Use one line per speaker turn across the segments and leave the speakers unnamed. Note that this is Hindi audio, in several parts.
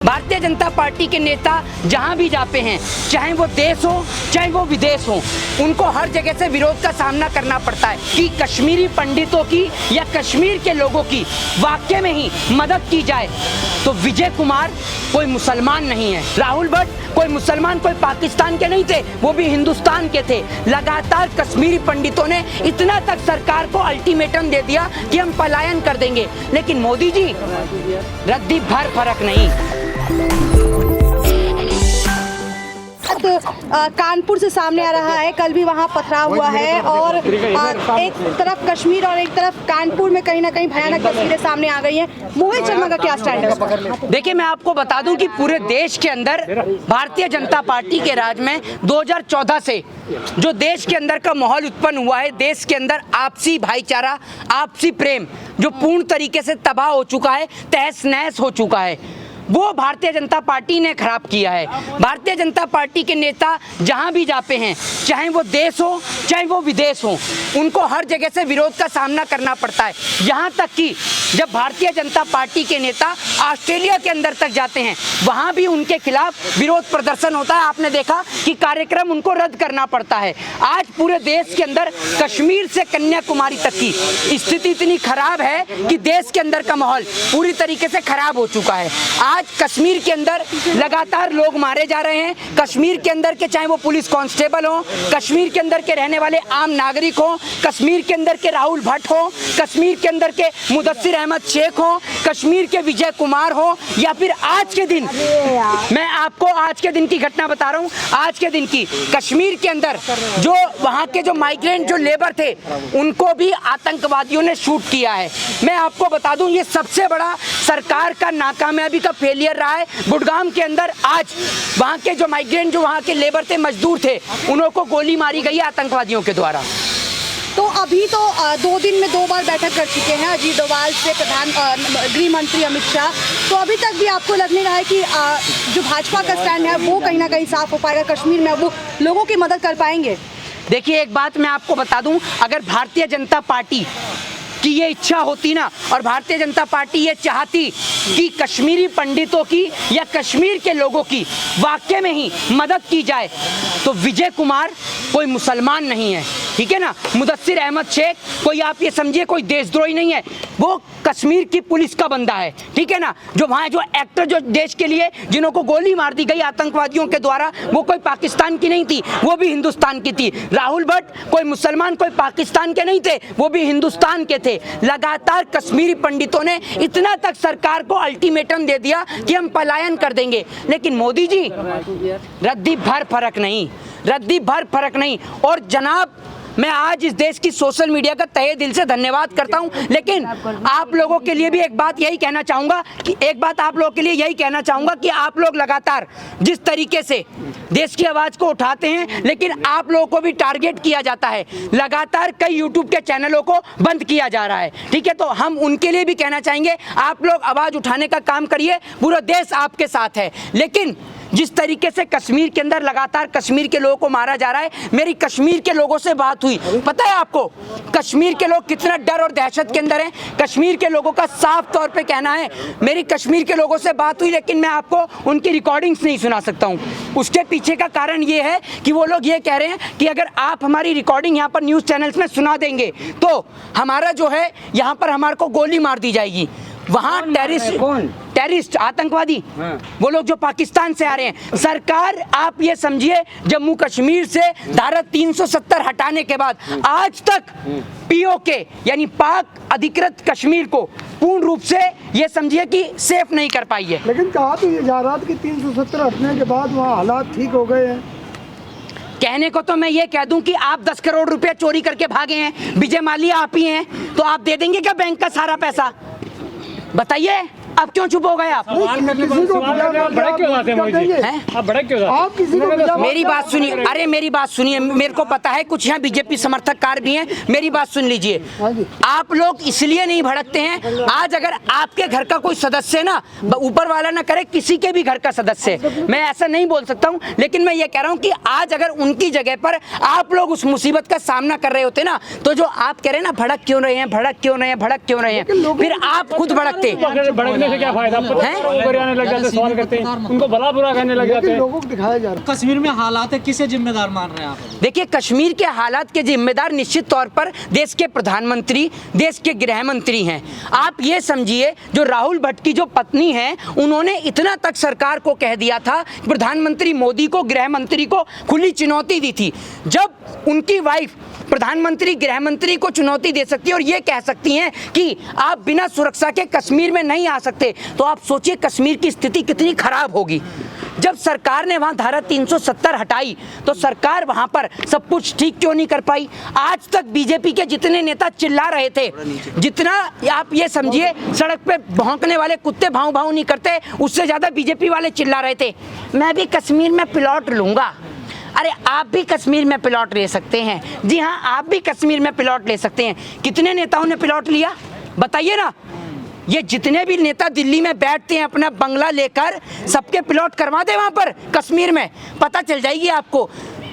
भारतीय जनता पार्टी के नेता जहां भी जाते हैं, चाहे वो देश हो चाहे वो विदेश हो, उनको हर जगह से विरोध का सामना करना पड़ता है कि कश्मीरी पंडितों की या कश्मीर के लोगों की वाकई में ही मदद की जाए। तो विजय कुमार कोई मुसलमान नहीं है, राहुल भट्ट कोई मुसलमान कोई पाकिस्तान के नहीं थे, वो भी हिंदुस्तान के थे। लगातार कश्मीरी पंडितों ने इतना तक सरकार को अल्टीमेटम दे दिया कि हम पलायन कर देंगे, लेकिन मोदी जी रद्दी भर फर्क नहीं।
कानपुर से सामने आ रहा है, कल भी वहाँ पथराव हुआ है और एक तरफ कश्मीर और एक तरफ कानपुर में कहीं ना कहीं भयानक तस्वीरें सामने आ गई हैं। मोहित शर्मा का क्या स्टैंड है?
देखिए, मैं आपको बता दूं कि पूरे देश के अंदर भारतीय जनता पार्टी के राज में 2014 से जो देश के अंदर का माहौल उत्पन्न हुआ है, देश के अंदर आपसी भाईचारा, आपसी प्रेम जो पूर्ण तरीके से तबाह हो चुका है, तहस नहस हो चुका है, वो भारतीय जनता पार्टी ने खराब किया है। भारतीय जनता पार्टी के नेता जहां भी जाते हैं, चाहे वो देश हो चाहे वो विदेश हो, उनको हर जगह से विरोध का सामना करना पड़ता है। यहाँ तक कि जब भारतीय जनता पार्टी के नेता ऑस्ट्रेलिया के अंदर तक जाते हैं, वहाँ भी उनके खिलाफ विरोध प्रदर्शन होता है। आपने देखा कि कार्यक्रम उनको रद्द करना पड़ता है। आज पूरे देश के अंदर कश्मीर से कन्याकुमारी तक की स्थिति इतनी खराब है कि देश के अंदर का माहौल पूरी तरीके से खराब हो चुका है। आज कश्मीर के अंदर लगातार लोग मारे जा रहे हैं। कश्मीर के अंदर के चाहे वो पुलिस कांस्टेबल हो, कश्मीर के अंदर के रहने वाले आम नागरिक हो, कश्मीर के अंदर के राहुल भट्ट हो, कश्मीर के अंदर के मुदस्सिर अहमद शेख हो, कश्मीर के विजय कुमार हो, या फिर आज के दिन, मैं आपको आज के दिन की घटना बता रहा हूँ, आज के दिन की कश्मीर के अंदर जो वहाँ के जो माइग्रेंट जो लेबर थे, उनको भी आतंकवादियों ने शूट किया है। मैं आपको बता दूं, ये सबसे बड़ा सरकार का नाकामयाबी का फेलियर रहा है। गुड़गांव के अंदर आज वहाँ के जो माइग्रेंट जो वहाँ के लेबर थे, मजदूर थे, उनको गोली मारी गई आतंकवादियों के द्वारा।
तो अभी तो 2 दिन में 2 बार बैठक कर चुके हैं अजीत डोभाल से गृह मंत्री अमित शाह, तो अभी तक भी आपको लग नहीं रहा है कि जो भाजपा का स्टैंड है वो कहीं ना कहीं साफ हो पाएगा, कश्मीर में वो लोगों की मदद कर पाएंगे?
देखिए, एक बात मैं आपको बता दूं, अगर भारतीय जनता पार्टी कि ये इच्छा होती ना, और भारतीय जनता पार्टी ये चाहती कि कश्मीरी पंडितों की या कश्मीर के लोगों की वाकई में ही मदद की जाए, तो विजय कुमार कोई मुसलमान नहीं है, ठीक है ना। मुदस्सिर अहमद शेख कोई, आप ये समझिए, कोई देशद्रोही नहीं है, वो कश्मीर की पुलिस का बंदा है, ठीक है ना। जो वहाँ जो एक्टर जो देश के लिए जिन्हों को गोली मार दी गई आतंकवादियों के द्वारा, वो कोई पाकिस्तान की नहीं थी, वो भी हिंदुस्तान की थी। राहुल भट्ट कोई मुसलमान कोई पाकिस्तान के नहीं थे, वो भी हिंदुस्तान के थे। लगातार कश्मीरी पंडितों ने इतना तक सरकार को अल्टीमेटम दे दिया कि हम पलायन कर देंगे, लेकिन मोदी जी रद्दी भर फर्क नहीं, रद्दी भर फर्क नहीं। और जनाब, मैं आज इस देश की सोशल मीडिया का तहे दिल से धन्यवाद करता हूं, लेकिन आप लोगों के लिए भी एक बात यही कहना चाहूंगा कि आप लोग लगातार जिस तरीके से देश की आवाज को उठाते हैं, लेकिन आप लोगों को भी टारगेट किया जाता है। लगातार कई यूट्यूब के चैनलों को बंद किया जा रहा है, ठीक है। तो हम उनके लिए भी कहना चाहेंगे, आप लोग आवाज उठाने का काम करिए, पूरा देश आपके साथ है। लेकिन जिस तरीके से कश्मीर के अंदर लगातार कश्मीर के लोगों को मारा जा रहा है, मेरी कश्मीर के लोगों से बात हुई, पता है आपको कश्मीर के लोग कितना डर और दहशत के अंदर हैं। कश्मीर के लोगों का साफ तौर पे कहना है, मेरी कश्मीर के लोगों से बात हुई, लेकिन मैं आपको उनकी रिकॉर्डिंग्स नहीं सुना सकता हूँ। उसके पीछे का कारण ये है कि वो लोग ये कह रहे हैं कि अगर आप हमारी रिकॉर्डिंग यहाँ पर न्यूज़ चैनल्स में सुना देंगे तो हमारा जो है यहाँ पर हमारे को गोली मार दी जाएगी। वहाँ टेररिस्ट आतंकवादी, वो लोग जो पाकिस्तान से आ रहे हैं। सरकार, आप ये समझिए, जम्मू कश्मीर से धारा 370 हटाने के बाद आज तक पीओके यानी पाक अधिकृत कश्मीर को पूर्ण रूप से ये समझिए कि सेफ नहीं कर पाई है।
लेकिन कहा तो ये जा रहा था कि 370 हटने के बाद वहाँ हालात ठीक हो गए हैं।
कहने को तो मैं ये कह दूं कि आप 10 करोड़ रुपए चोरी करके भागे हैं, विजय माल्या आप ही हैं, तो आप दे देंगे क्या बैंक का सारा पैसा? बताइए, अब क्यों चुप हो गए आप? मेरी बात सुनिए, अरे मेरी बात सुनिए, मेरे को पता है कुछ यहाँ बीजेपी समर्थक कार भी हैं, मेरी बात सुन लीजिए। आप लोग इसलिए नहीं भड़कते हैं, आज अगर आपके घर का कोई सदस्य ना, ऊपर वाला ना करे, किसी के भी घर का सदस्य, मैं ऐसा नहीं बोल सकता हूँ, लेकिन मैं ये कह रहा हूँ कि आज अगर उनकी जगह पर आप लोग उस मुसीबत का सामना कर रहे होते ना, तो जो आप कह रहे हैं ना भड़क क्यों रहे हैं, भड़क क्यों रहे हैं, भड़क क्यों रहे हैं, फिर आप खुद भड़कते।
से क्या फायदा? आने लग जाते, सवाल करते हैं, उनको भला बुरा कहने लग जाते हैं।
लोगों को दिखाया जा रहा है।
कश्मीर में हालात है, किसे जिम्मेदार मान रहे हैं आप?
देखिए, कश्मीर के हालात के जिम्मेदार निश्चित तौर पर देश के प्रधानमंत्री, देश के गृह मंत्री हैं। आप ये समझिए, जो राहुल भट्ट की जो पत्नी है, उन्होंने इतना तक सरकार को कह दिया था, प्रधानमंत्री मोदी को, गृह मंत्री को खुली चुनौती दी थी। जब उनकी वाइफ प्रधानमंत्री गृह मंत्री को चुनौती दे सकती है और ये कह सकती हैं कि आप बिना सुरक्षा के कश्मीर में नहीं आ सकते, तो आप सोचिए कश्मीर की स्थिति कितनी खराब होगी। जब सरकार ने वहां धारा 370 हटाई तो सरकार वहां पर सब कुछ ठीक क्यों नहीं कर पाई? आज तक बीजेपी के जितने नेता चिल्ला रहे थे, जितना आप ये समझिए सड़क पे भौंकने वाले कुत्ते भाव भाव नहीं करते, उससे ज्यादा बीजेपी वाले चिल्ला रहे थे, मैं भी कश्मीर में प्लॉट लूंगा। अरे आप भी कश्मीर में प्लॉट ले सकते हैं। जी हाँ, आप भी कश्मीर में प्लॉट ले सकते हैं। कितने नेताओं ने प्लॉट लिया बताइए ना? ये जितने भी नेता दिल्ली में बैठते हैं अपना बंगला लेकर, सबके प्लॉट करवा दे वहां पर कश्मीर में, पता चल जाएगी आपको।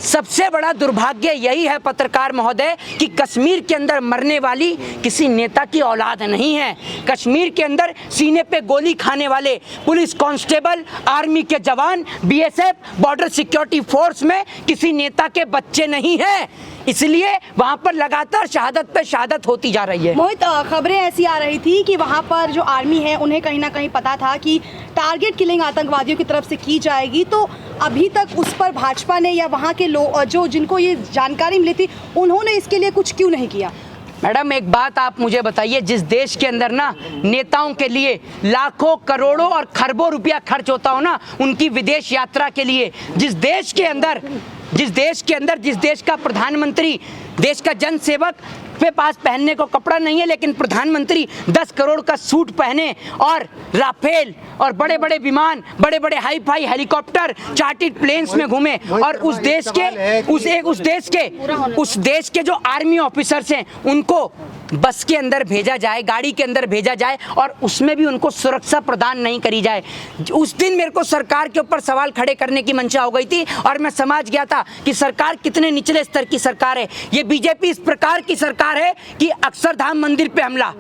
सबसे बड़ा दुर्भाग्य यही है पत्रकार महोदय कि कश्मीर के अंदर मरने वाली किसी नेता की औलाद नहीं है। कश्मीर के अंदर सीने पे गोली खाने वाले पुलिस कांस्टेबल, आर्मी के जवान, बीएसएफ, बॉर्डर सिक्योरिटी फोर्स में किसी नेता के बच्चे नहीं हैं। इसलिए वहां पर लगातार शहादत पे शहादत होती जा रही है।
मोहित, खबरें ऐसी आ रही थी कि वहां पर जो आर्मी है उन्हें कहीं ना कहीं पता था कि टारगेट किलिंग आतंकवादियों की तरफ से की जाएगी, तो अभी तक उस पर भाजपा ने या वहां के लोग जो जिनको ये जानकारी मिली थी, उन्होंने इसके लिए कुछ क्यों नहीं किया?
मैडम, एक बात आप मुझे बताइए, जिस देश के अंदर ना नेताओं के लिए लाखों करोड़ों और खरबों रुपया खर्च होता हो ना उनकी विदेश यात्रा के लिए, जिस देश का प्रधानमंत्री, देश का जनसेवक के पास पहनने को कपड़ा नहीं है, लेकिन प्रधानमंत्री 10 करोड़ का सूट पहने और राफेल और बड़े बड़े विमान, बड़े बड़े hi fi helicopter, chartered planes में घूमे, और उस देश के जो आर्मी ऑफिसर्स हैं उनको बस के अंदर भेजा जाए, गाड़ी के अंदर भेजा जाए और उसमें भी उनको सुरक्षा प्रदान नहीं करी जाए। उस दिन मेरे को सरकार के ऊपर सवाल खड़े करने की मंशा हो गई थी और मैं समझ गया था कि सरकार कितने निचले स्तर की सरकार है। ये बीजेपी इस प्रकार की सरकार है कि अक्षरधाम मंदिर पे हमला,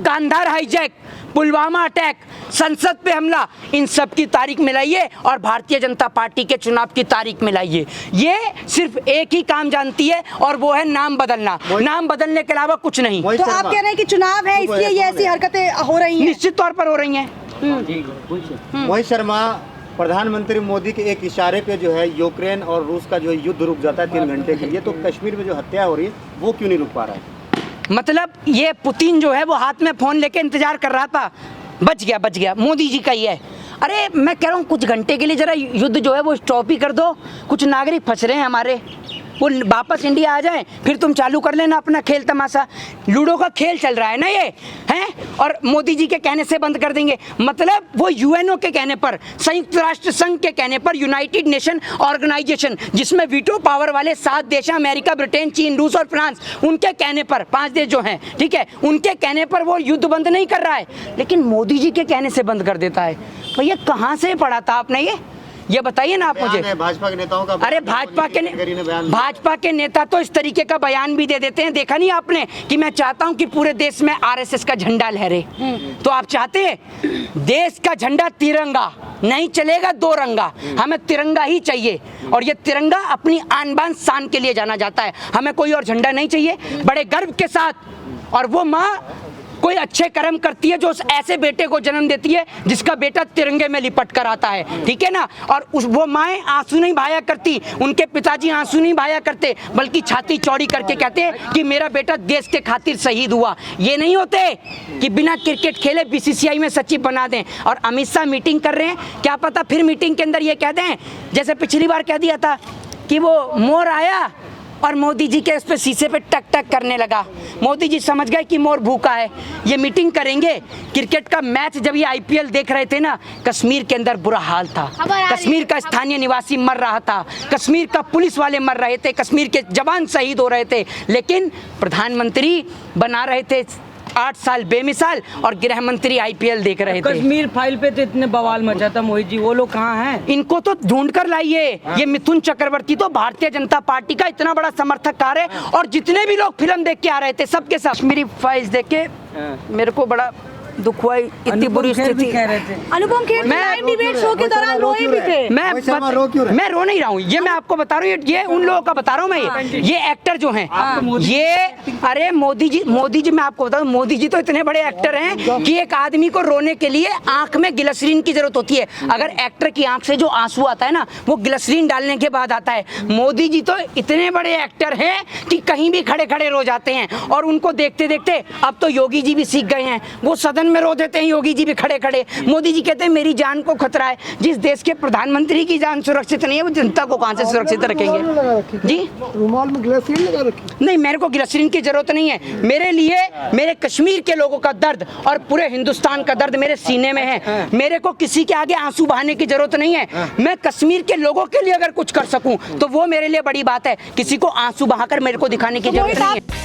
कांधार हाईजैक, पुलवामा अटैक, संसद पे हमला, इन सब की तारीख मिलाइए और भारतीय जनता पार्टी के चुनाव की तारीख मिलाइए। ये सिर्फ एक ही काम जानती है और वो है नाम बदलना, नाम बदलने के अलावा कुछ नहीं।
तो आप कह रहे हैं कि चुनाव है इसलिए ये ऐसी हरकतें हो रही हैं?
निश्चित तौर पर हो रही हैं।
मोहित शर्मा, प्रधानमंत्री मोदी के एक इशारे पे जो है यूक्रेन और रूस का जो युद्ध रुक जाता है 3 घंटे के लिए, तो कश्मीर में जो हत्या हो रही है वो क्यों नहीं रुक पा रहा है?
मतलब ये पुतिन जो है वो हाथ में फोन लेके इंतजार कर रहा था, बच गया, मोदी जी का ही है। अरे मैं कह रहा हूँ कुछ घंटे के लिए जरा युद्ध जो है वो स्टॉप ही कर दो। कुछ नागरिक फंस रहे हैं हमारे, वो वापस इंडिया आ जाएं, फिर तुम चालू कर लेना अपना खेल तमाशा। लूडो का खेल चल रहा है ना ये, हैं? और मोदी जी के कहने से बंद कर देंगे। मतलब वो यूएनओ के कहने पर, संयुक्त राष्ट्र संघ के कहने पर, यूनाइटेड नेशन ऑर्गेनाइजेशन जिसमें वीटो पावर वाले 7 देश हैं, अमेरिका, ब्रिटेन, चीन, रूस और फ्रांस, उनके कहने पर 5 देश जो हैं, ठीक है, उनके कहने पर वो युद्ध बंद नहीं कर रहा है, लेकिन मोदी जी के कहने से बंद कर देता है। भैया कहाँ से पढ़ा था आपने ये बताइए ना आप मुझे।
भाजपा के नेताओं का,
अरे भाजपा के नेता तो इस तरीके का बयान भी दे देते हैं, देखा नहीं आपने कि मैं चाहता हूं कि पूरे देश में आरएसएस का झंडा लहरे। तो आप चाहते हैं देश का झंडा तिरंगा नहीं चलेगा, 2 रंगा, हमें तिरंगा ही चाहिए। और ये तिरंगा अपनी आन बान शान के लिए जाना जाता है, हमें कोई और झंडा नहीं चाहिए, बड़े गर्व के साथ। और वो माँ कोई अच्छे कर्म करती है जो ऐसे बेटे को जन्म देती है जिसका बेटा तिरंगे में लिपट कर आता है, ठीक है ना। और वो माएँ आंसू नहीं बहाया करती, उनके पिताजी आंसू नहीं बहाया करते, बल्कि छाती चौड़ी करके कहते हैं कि मेरा बेटा देश के खातिर शहीद हुआ। ये नहीं होते कि बिना क्रिकेट खेले बीसीसीआई में सचिव बना दें। और अमित शाह मीटिंग कर रहे हैं, क्या पता फिर मीटिंग के अंदर ये कह दें जैसे पिछली बार कह दिया था कि वो मोर आया और मोदी जी के उस पे शीशे पे टक टक करने लगा। मोदी जी समझ गए कि मोर भूखा है, ये मीटिंग करेंगे। क्रिकेट का मैच जब ये आईपीएल देख रहे थे ना, कश्मीर के अंदर बुरा हाल था, कश्मीर का स्थानीय निवासी मर रहा था, कश्मीर का पुलिस वाले मर रहे थे, कश्मीर के जवान शहीद हो रहे थे, लेकिन प्रधानमंत्री बना रहे थे 8 साल बेमिसाल और गृह मंत्री आईपीएल देख रहे थे।
कश्मीर फाइल पे तो इतने बवाल मचा था मोहित जी, वो लोग कहाँ हैं?
इनको तो ढूंढ कर लाइए। ये मिथुन चक्रवर्ती तो भारतीय जनता पार्टी का इतना बड़ा समर्थककार है, और जितने भी लोग फिल्म देख के आ रहे थे सबके साथ कश्मीरी फाइल्स देख के मेरे को बड़ा दुख हुआ, इतनी बुरी स्थिति।
कह रहे थे
Anupam Kher live debate show के दौरान रोए भी थे।
मैं रो नहीं रहा हूँ, ये मैं आपको बता रहा हूँ, ये उन लोगों का बता रहा हूँ मैं, ये एक्टर जो हैं, ये अरे मोदी जी मैं आपको बताऊँ, मोदी जी तो इतने बड़े एक्टर हैं कि एक आदमी को रोने के लिए आंख में ग्लिसरीन की जरूरत होती है। अगर एक्टर की आंख से जो आंसू आता है ना, वो ग्लिसरीन डालने के बाद आता है। मोदी जी तो इतने बड़े एक्टर हैं कि कहीं भी खड़े खड़े रो जाते हैं, और उनको देखते देखते अब तो योगी जी भी सीख गए हैं, वो सदन में रो देते हैं योगी जी भी खड़े खड़े। मोदी जी कहते हैं मेरी जान को खतरा है। जिस देश के प्रधानमंत्री की जान सुरक्षित नहीं है, वो जनता को कहां से सुरक्षित रखेंगे जी?
रुमाल में ग्लिसरीन लगा रखी?
नहीं, मेरे को ग्लिसरीन की जरूरत नहीं है। मेरे लिए मेरे कश्मीर के लोगों का दर्द और पूरे हिंदुस्तान का दर्द मेरे सीने में है। मेरे को किसी के आगे आंसू बहाने की जरूरत नहीं है। मैं कश्मीर के लोगों के लिए अगर कुछ कर सकूं तो वो मेरे लिए बड़ी बात है। किसी को आंसू बहाकर मेरे को दिखाने की जरूरत नहीं है।